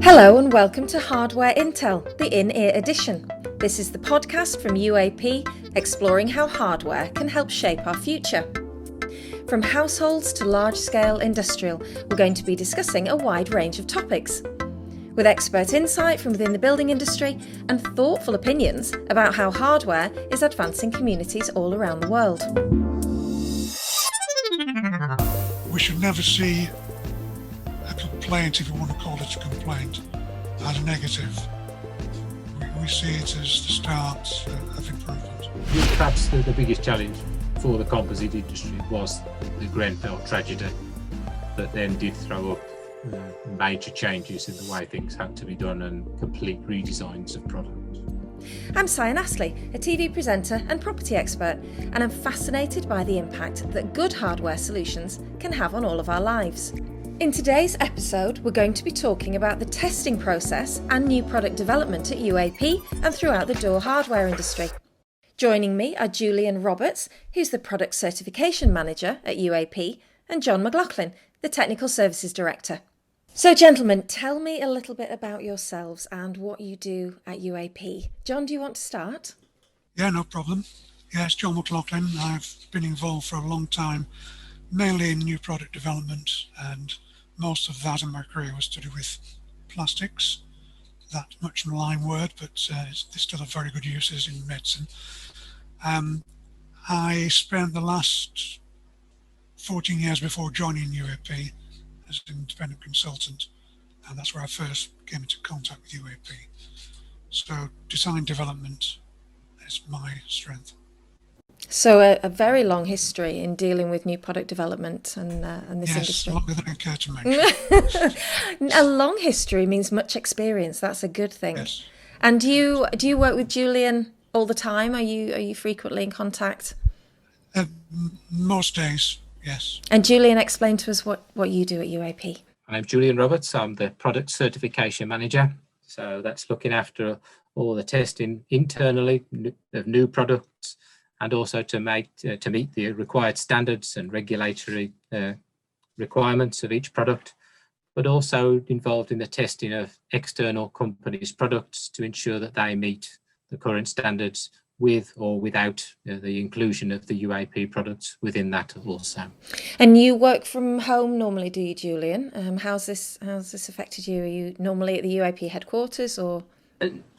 Hello and welcome to Hardware Intel, the in-ear edition. This is the podcast from UAP, exploring how hardware can help shape our future. From households to large-scale industrial, we're going to be discussing a wide range of topics, with expert insight from within the building industry and thoughtful opinions about how hardware is advancing communities all around the world. We should never see a complaint, if you want to call it a complaint, as a negative. We see it as the start of improvement. Perhaps the biggest challenge for the composite industry was the Grenfell tragedy that then did throw up major changes in the way things had to be done and complete redesigns of products. I'm Sian Astley, a TV presenter and property expert, and I'm fascinated by the impact that good hardware solutions can have on all of our lives. In today's episode, we're going to be talking about the testing process and new product development at UAP and throughout the door hardware industry. Joining me are Julian Roberts, who's the Product Certification Manager at UAP, and John McLoughlin, the Technical Services Director. So gentlemen, tell me a little bit about yourselves and what you do at UAP. John, do you want to start? Yeah, no problem. Yes, John McLoughlin. I've been involved for a long time, mainly in new product development, and most of that in my career was to do with plastics. That much malign word, but they still have very good uses in medicine. I spent the last 14 years before joining UAP as an independent consultant, and that's where I first came into contact with UAP. So design development is my strength. So a very long history in dealing with new product development and this industry. Yes, longer than I care to mention. A long history means much experience. That's a good thing. Yes. And do you work with Julian all the time? Are you frequently in contact? Most days, yes. And Julian, explain to us what you do at UAP. I'm Julian Roberts. I'm the Product Certification Manager. So that's looking after all the testing internally of new products, and also to meet the required standards and regulatory requirements of each product, but also involved in the testing of external companies' products to ensure that they meet the current standards with or without the inclusion of the UAP products within that also. And you work from home normally, do you, Julian? How's this affected you? Are you normally at the UAP headquarters or?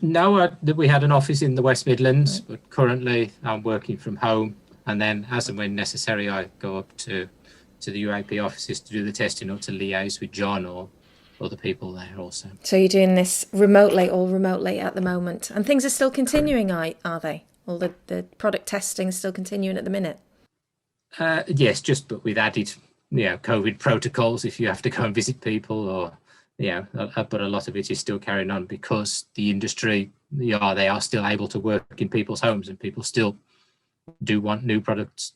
No, we had an office in the West Midlands, but currently I'm working from home, and then as and when necessary I go up to the UAP offices to do the testing or to liaise with John or other people there also. So you're doing this all remotely at the moment, and things are still continuing, are they? All the product testing is still continuing at the minute? Yes, but with added COVID protocols if you have to go and visit people or but a lot of it is still carrying on because the industry, they are still able to work in people's homes, and people still do want new products,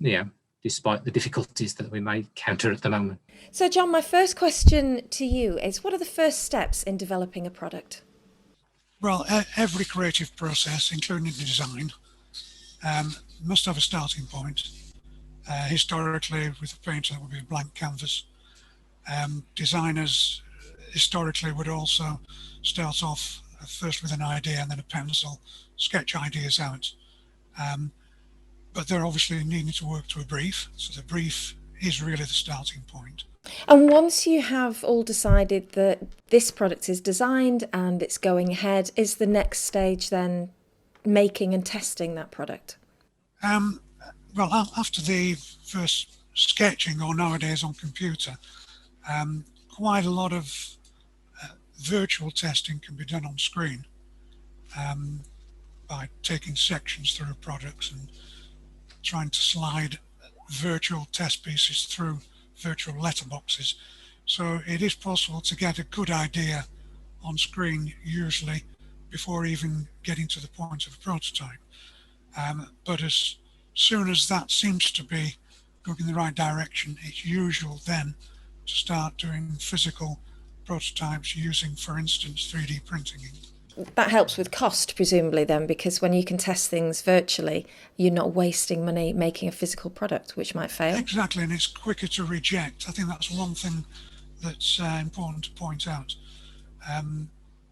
despite the difficulties that we may encounter at the moment. So, John, my first question to you is, what are the first steps in developing a product? Well, every creative process, including the design, must have a starting point. Historically, with a painter, that would be a blank canvas. Designers historically would also start off first with an idea and then a pencil, sketch ideas out. But they're obviously needing to work to a brief. So the brief is really the starting point. And once you have all decided that this product is designed and it's going ahead, is the next stage then making and testing that product? Well, after the first sketching, or nowadays on computer, quite a lot of virtual testing can be done on screen by taking sections through products and trying to slide virtual test pieces through virtual letterboxes. So it is possible to get a good idea on screen usually before even getting to the point of a prototype. But as soon as that seems to be going in the right direction, it's usual then to start doing physical prototypes using, for instance, 3D printing. that helps with cost, presumably, then, because when you can test things virtually, you're not wasting money making a physical product, which might fail. Exactly, and it's quicker to reject. I think that's one thing that's important to point out.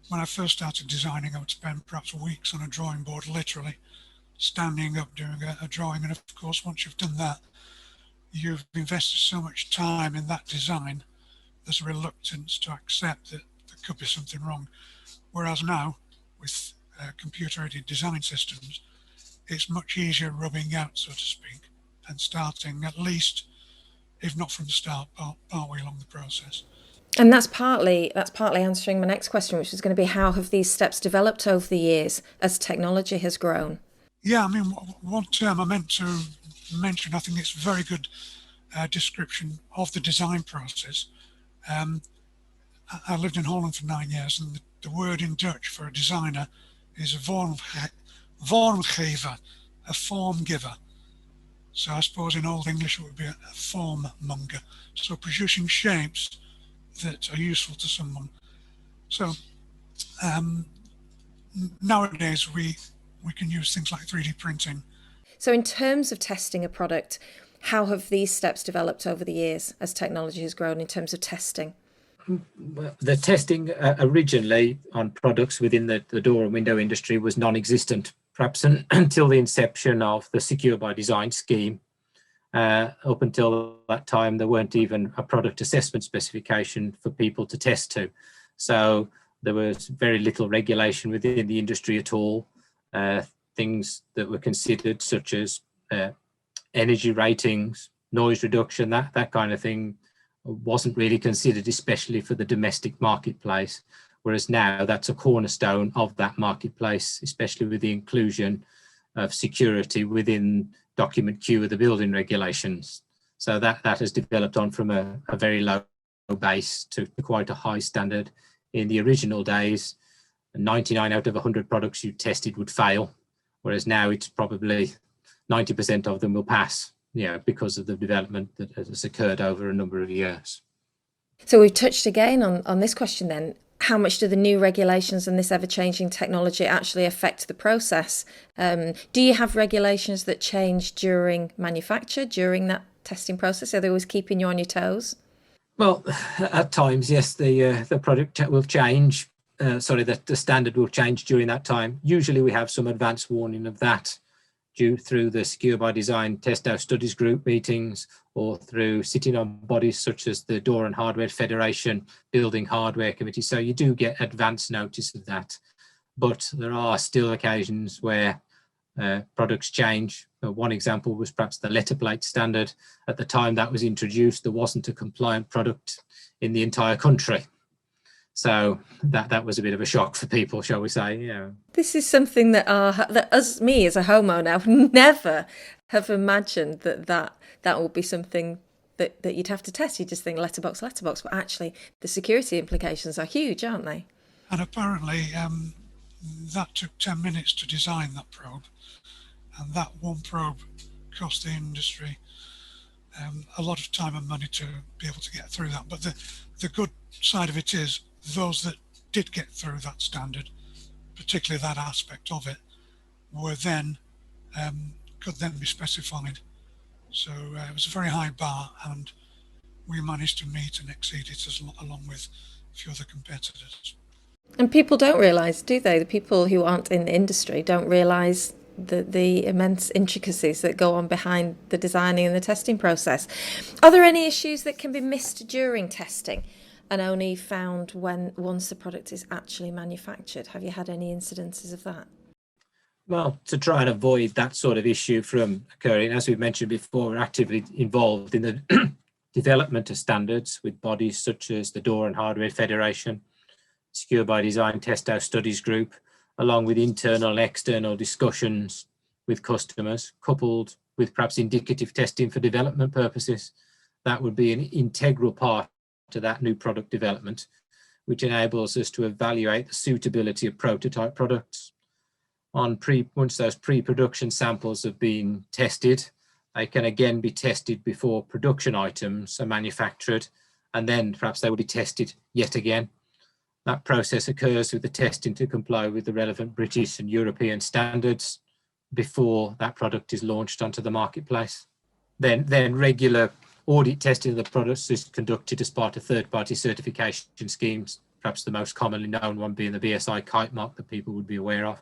When I first started designing, I would spend perhaps weeks on a drawing board, literally standing up doing a drawing. And of course, once you've done that, you've invested so much time in that design, there's a reluctance to accept that there could be something wrong. Whereas now, with computer-aided design systems, it's much easier rubbing out, so to speak, and starting at least, if not from the start, partway along the process. And that's partly answering my next question, which is going to be, how have these steps developed over the years as technology has grown? Yeah, I mean, one term I meant to mention, I think it's a very good description of the design process. I lived in Holland for 9 years, and the word in Dutch for a designer is a vormgever, a form giver. So I suppose in Old English it would be a form monger. So producing shapes that are useful to someone. So nowadays we can use things like 3D printing. So in terms of testing a product, how have these steps developed over the years as technology has grown in terms of testing? The testing originally on products within the door and window industry was non-existent, perhaps until the inception of the Secure by Design scheme. Up until that time, there weren't even a product assessment specification for people to test to. So there was very little regulation within the industry at all. Things that were considered, such as energy ratings, noise reduction, that kind of thing, wasn't really considered, especially for the domestic marketplace. Whereas now that's a cornerstone of that marketplace, especially with the inclusion of security within document Q of the building regulations. So that has developed on from a very low base to quite a high standard. In the original days, 99 out of 100 products you tested would fail, whereas now it's probably 90% of them will pass, because of the development that has occurred over a number of years. So we've touched again on this question then. How much do the new regulations and this ever-changing technology actually affect the process? Do you have regulations that change during manufacture, during that testing process? Are they always keeping you on your toes? Well, at times, yes, the product will change. The standard will change during that time. Usually we have some advance warning of that through the Secure by Design Test House Studies Group meetings, or through sitting on bodies such as the Door and Hardware Federation Building Hardware Committee. So you do get advance notice of that. But there are still occasions where products change. One example was perhaps the letter plate standard. At the time that was introduced, there wasn't a compliant product in the entire country. So that was a bit of a shock for people, shall we say? This is something that as me as a homeowner, I would never have imagined that would be something that you'd have to test. You just think letterbox, but actually the security implications are huge, aren't they? And apparently that took 10 minutes to design that probe, and that one probe cost the industry a lot of time and money to be able to get through that. But the good side of it is, those that did get through that standard, particularly that aspect of it, were then could then be specified. So it was a very high bar, and we managed to meet and exceed it along with a few other competitors. And people don't realise, do they? The people who aren't in the industry don't realise the immense intricacies that go on behind the designing and the testing process. Are there any issues that can be missed during testing and only found once the product is actually manufactured? Have you had any incidences of that? Well, to try and avoid that sort of issue from occurring, as we've mentioned before, we're actively involved in the development of standards with bodies such as the Door and Hardware Federation, Secure by Design Test House Studies Group, along with internal and external discussions with customers, coupled with perhaps indicative testing for development purposes. That would be an integral part to that new product development, which enables us to evaluate the suitability of prototype products. Once those pre-production samples have been tested, they can again be tested before production items are manufactured, and then perhaps they will be tested yet again. That process occurs with the testing to comply with the relevant British and European standards before that product is launched onto the marketplace. Then regular audit testing of the products is conducted as part of third-party certification schemes, perhaps the most commonly known one being the BSI kite mark that people would be aware of.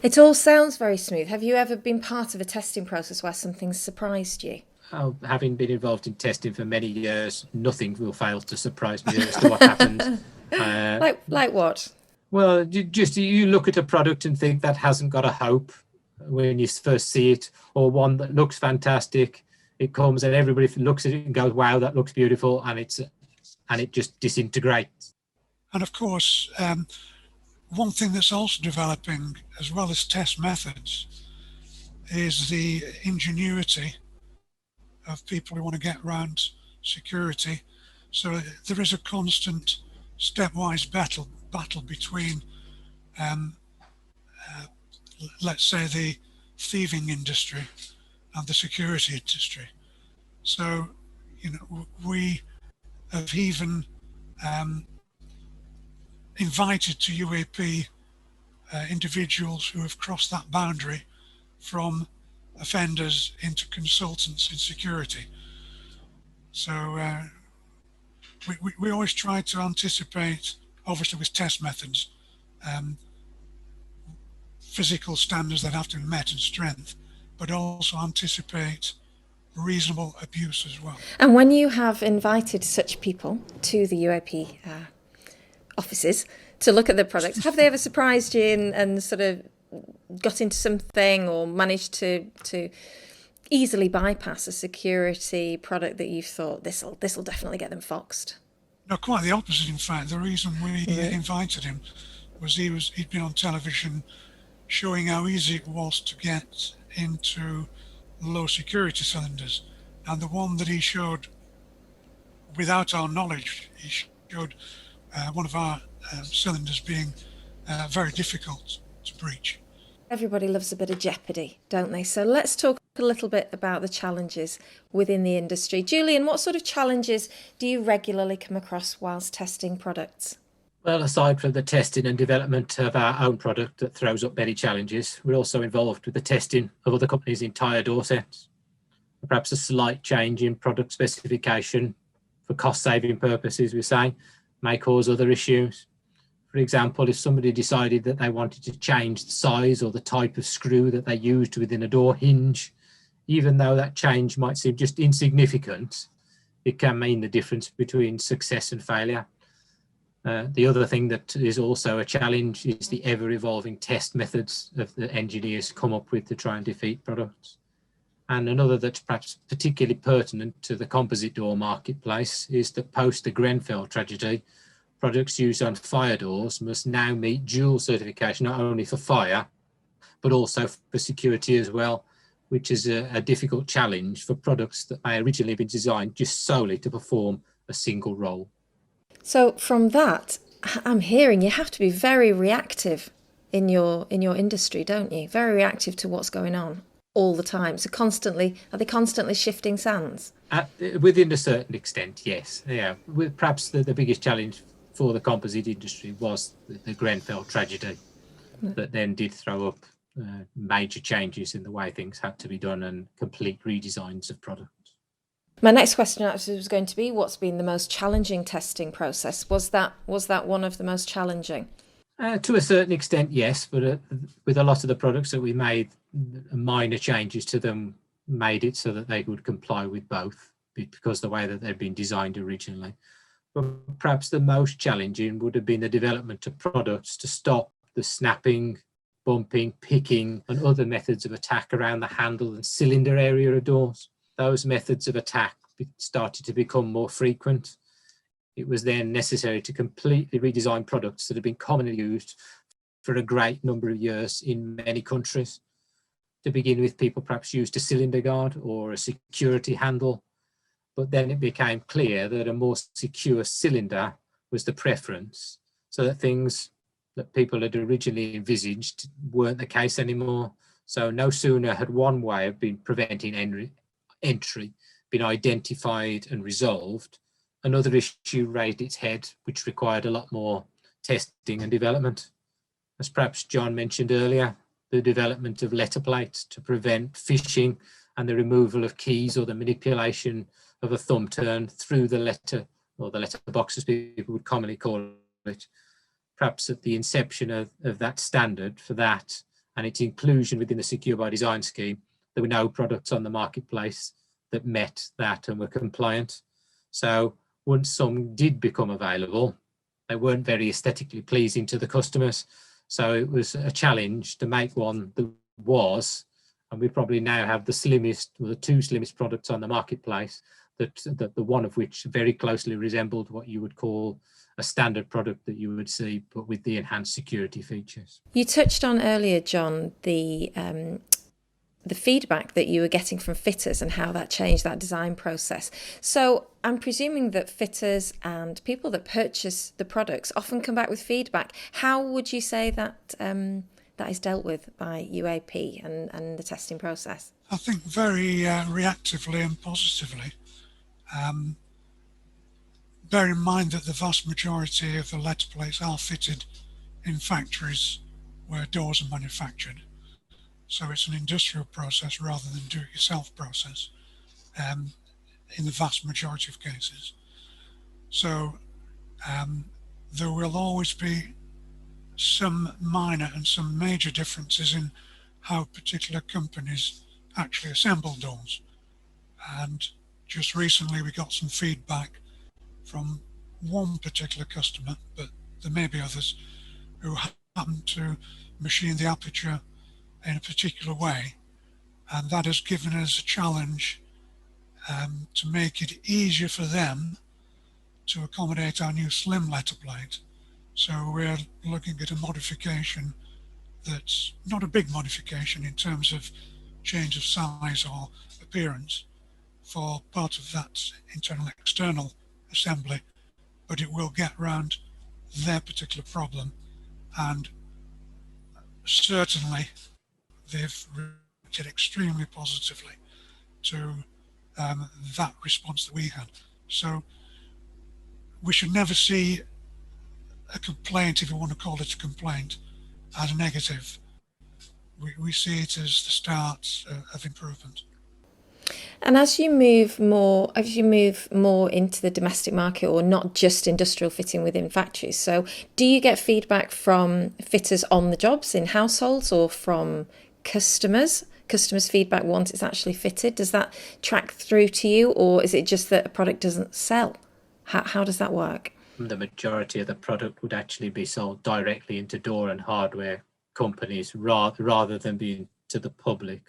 It all sounds very smooth. Have you ever been part of a testing process where something's surprised you? Oh, having been involved in testing for many years, nothing will fail to surprise me as to what happens. Like what? Well, you look at a product and think that hasn't got a hope when you first see it, or one that looks fantastic. It comes and everybody looks at it and goes, wow, that looks beautiful, and it just disintegrates. And of course, one thing that's also developing, as well as test methods, is the ingenuity of people who want to get around security. So there is a constant stepwise battle between, let's say, the thieving industry and the security industry. So, we have even invited to UAP individuals who have crossed that boundary from offenders into consultants in security. So we always try to anticipate, obviously with test methods, physical standards that have to be met and strength, but also anticipate reasonable abuse as well. And when you have invited such people to the UAP offices to look at the products, have they ever surprised you and sort of got into something or managed to easily bypass a security product that you thought this'll definitely get them foxed? No, quite the opposite. In fact, the reason we invited him was he'd been on television showing how easy it was to get into low security cylinders, and the one that he showed without our knowledge, he showed one of our cylinders being very difficult to breach. Everybody loves a bit of jeopardy, don't they? So let's talk a little bit about the challenges within the industry. Julian, what sort of challenges do you regularly come across whilst testing products? Well, aside from the testing and development of our own product that throws up many challenges, we're also involved with the testing of other companies' entire door sets. Perhaps a slight change in product specification for cost-saving purposes, we say, may cause other issues. For example, if somebody decided that they wanted to change the size or the type of screw that they used within a door hinge, even though that change might seem just insignificant, it can mean the difference between success and failure. The other thing that is also a challenge is the ever-evolving test methods that the engineers come up with to try and defeat products. And another that's perhaps particularly pertinent to the composite door marketplace is that post the Grenfell tragedy, products used on fire doors must now meet dual certification, not only for fire, but also for security as well, which is a difficult challenge for products that may originally have been designed just solely to perform a single role. So from that, I'm hearing you have to be very reactive in your industry, don't you? Very reactive to what's going on all the time. So are they constantly shifting sands? Within a certain extent, yes. Yeah. Perhaps the biggest challenge for the composite industry was the Grenfell tragedy that then did throw up major changes in the way things had to be done and complete redesigns of products. My next question actually was going to be, what's been the most challenging testing process? Was that one of the most challenging? To a certain extent, yes, but with a lot of the products that we made, minor changes to them made it so that they would comply with both because the way that they'd been designed originally. But perhaps the most challenging would have been the development of products to stop the snapping, bumping, picking, and other methods of attack around the handle and cylinder area of doors. Those methods of attack started to become more frequent. It was then necessary to completely redesign products that had been commonly used for a great number of years in many countries. To begin with, people perhaps used a cylinder guard or a security handle, but then it became clear that a more secure cylinder was the preference, so that things that people had originally envisaged weren't the case anymore. So no sooner had one way of preventing entry been identified and resolved, another issue raised its head, which required a lot more testing and development. As perhaps John mentioned earlier, the development of letter plates to prevent phishing and the removal of keys or the manipulation of a thumb turn through the letter, or the letterbox as people would commonly call it. Perhaps at the inception of that standard for that and its inclusion within the Secure by Design scheme, there were no products on the marketplace that met that and were compliant. So once some did become available, they weren't very aesthetically pleasing to the customers. So it was a challenge to make one that was, and we probably now have the slimmest, or the two slimmest products on the marketplace, that the one of which very closely resembled what you would call a standard product that you would see, but with the enhanced security features. You touched on earlier, John, the feedback that you were getting from fitters and how that changed that design process. So I'm presuming that fitters and people that purchase the products often come back with feedback. How would you say that that is dealt with by UAP and the testing process? I think very reactively and positively. Bear in mind that the vast majority of the letter plates are fitted in factories where doors are manufactured. So it's an industrial process rather than do-it-yourself process in the vast majority of cases. So there will always be some minor and some major differences in how particular companies actually assemble doors. And just recently we got some feedback from one particular customer, but there may be others, who happen to machine the aperture in a particular way, and that has given us a challenge to make it easier for them to accommodate our new slim letter plate. So we're looking at a modification that's not a big modification in terms of change of size or appearance for part of that internal external assembly, but it will get around their particular problem, and certainly they've reacted extremely positively to that response that we had. So we should never see a complaint, if you want to call it a complaint, as a negative. We see it as the start of improvement. And as you move more into the domestic market, or not just industrial fitting within factories, so do you get feedback from fitters on the jobs in households, or from customers feedback once it's actually fitted? Does that track through to you, or is it just that a product doesn't sell? How does that work? The majority of the product would actually be sold directly into door and hardware companies rather than being to the public.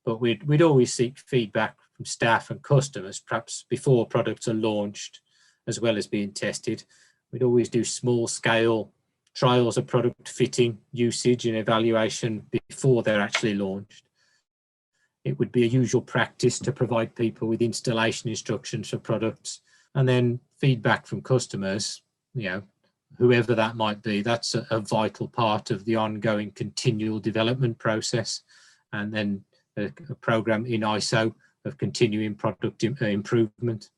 But we'd always seek feedback from staff and customers, perhaps before products are launched, as well as being tested. We'd always do small scale trials of product fitting, usage and evaluation before they're actually launched. It would be a usual practice to provide people with installation instructions for products, and then feedback from customers, whoever that might be. That's a vital part of the ongoing continual development process. And then a program in ISO of continuing product improvement.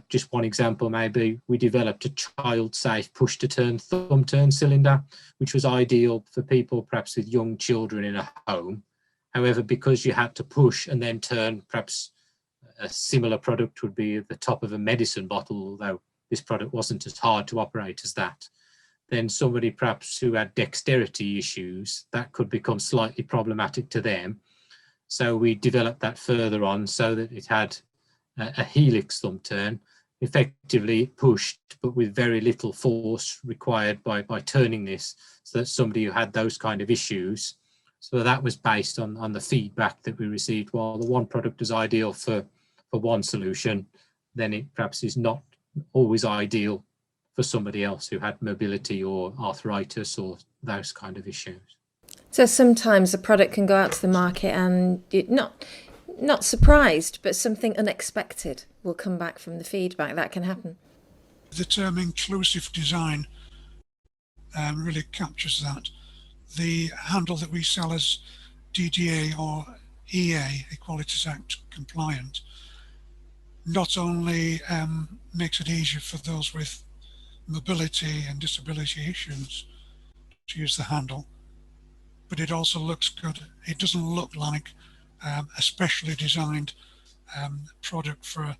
Just one example, maybe we developed a child-safe push-to-turn thumb turn cylinder, which was ideal for people perhaps with young children in a home. However, because you had to push and then turn, perhaps a similar product would be at the top of a medicine bottle, although this product wasn't as hard to operate as that. Then somebody perhaps who had dexterity issues, that could become slightly problematic to them. So we developed that further on so that it had a helix thumb turn. Effectively it pushed, but with very little force required by turning this, so that somebody who had those kind of issues. So that was based on the feedback that we received. While the one product is ideal for one solution, then it perhaps is not always ideal for somebody else who had mobility or arthritis or those kind of issues. So sometimes a product can go out to the market and not surprised, but something unexpected will come back from the feedback. That can happen. The term inclusive design really captures that. The handle that we sell as DDA or EA, Equalities Act compliant, not only makes it easier for those with mobility and disability issues to use the handle, but it also looks good. It doesn't look like a specially designed product for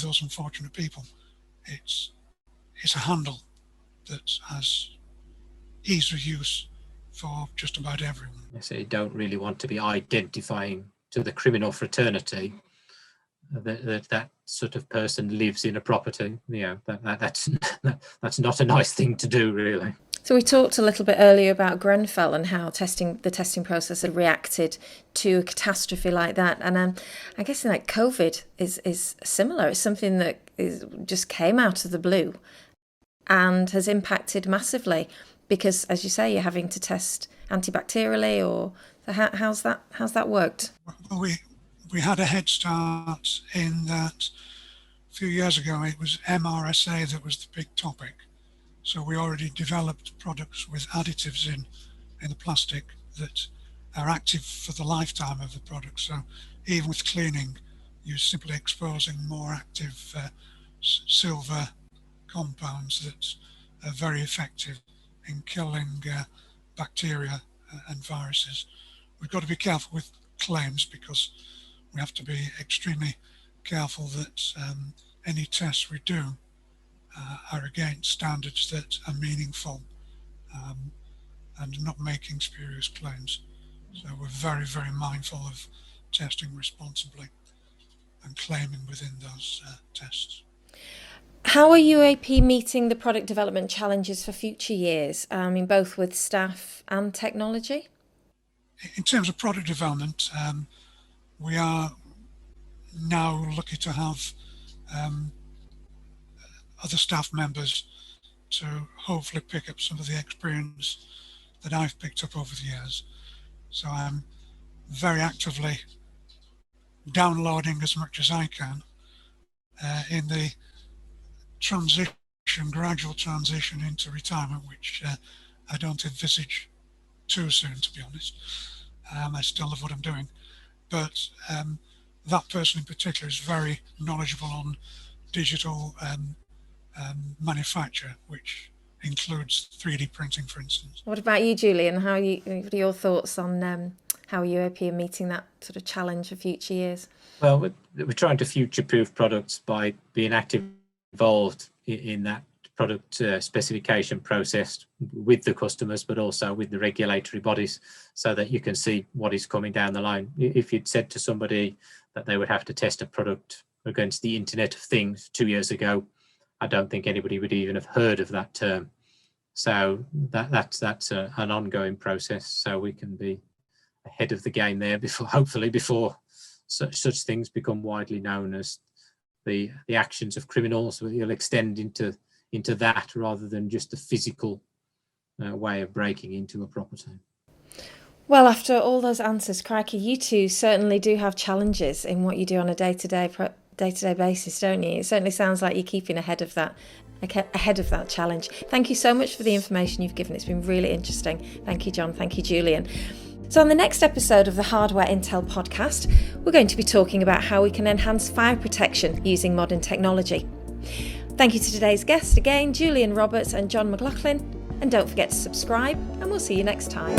those unfortunate people. It's a handle that has ease of use for just about everyone. So you don't really want to be identifying to the criminal fraternity that sort of person lives in a property. That's not a nice thing to do, really. So we talked a little bit earlier about Grenfell and how the testing process had reacted to a catastrophe like that. And I guess like COVID is similar. It's something that just came out of the blue and has impacted massively because, as you say, you're having to test antibacterially. Or how's that worked? Well, we had a head start in that a few years ago. It was MRSA that was the big topic. So we already developed products with additives in the plastic that are active for the lifetime of the product. So even with cleaning, you're simply exposing more active silver compounds that are very effective in killing bacteria and viruses. We've got to be careful with claims because we have to be extremely careful that any tests we do are against standards that are meaningful and not making spurious claims. So we're very, very mindful of testing responsibly and claiming within those tests. How are UAP meeting the product development challenges for future years, both with staff and technology? In terms of product development, we are now lucky to have other staff members to hopefully pick up some of the experience that I've picked up over the years. So I'm very actively downloading as much as I can in the gradual transition into retirement, which I don't envisage too soon, to be honest. I still love what I'm doing, but that person in particular is very knowledgeable on digital manufacture, which includes 3D printing, for instance. What about you, Julian? What are your thoughts on how UAP are meeting that sort of challenge for future years? Well, we're trying to future-proof products by being actively involved in that product specification process with the customers, but also with the regulatory bodies, so that you can see what is coming down the line. If you'd said to somebody that they would have to test a product against the Internet of Things 2 years ago, I don't think anybody would even have heard of that term. So that's an ongoing process. So we can be ahead of the game there before such things become widely known as the actions of criminals. You'll extend into that rather than just a physical way of breaking into a property. Well, after all those answers, crikey, you two certainly do have challenges in what you do on a day-to-day basis, don't you? It certainly sounds like you're keeping ahead of that challenge. Thank you so much for the information you've given. It's been really interesting. Thank you, John. Thank you, Julian. So on the next episode of the Hardware Intel podcast, we're going to be talking about how we can enhance fire protection using modern technology. Thank you to today's guests again, Julian Roberts and John McLoughlin. And don't forget to subscribe, and we'll see you next time.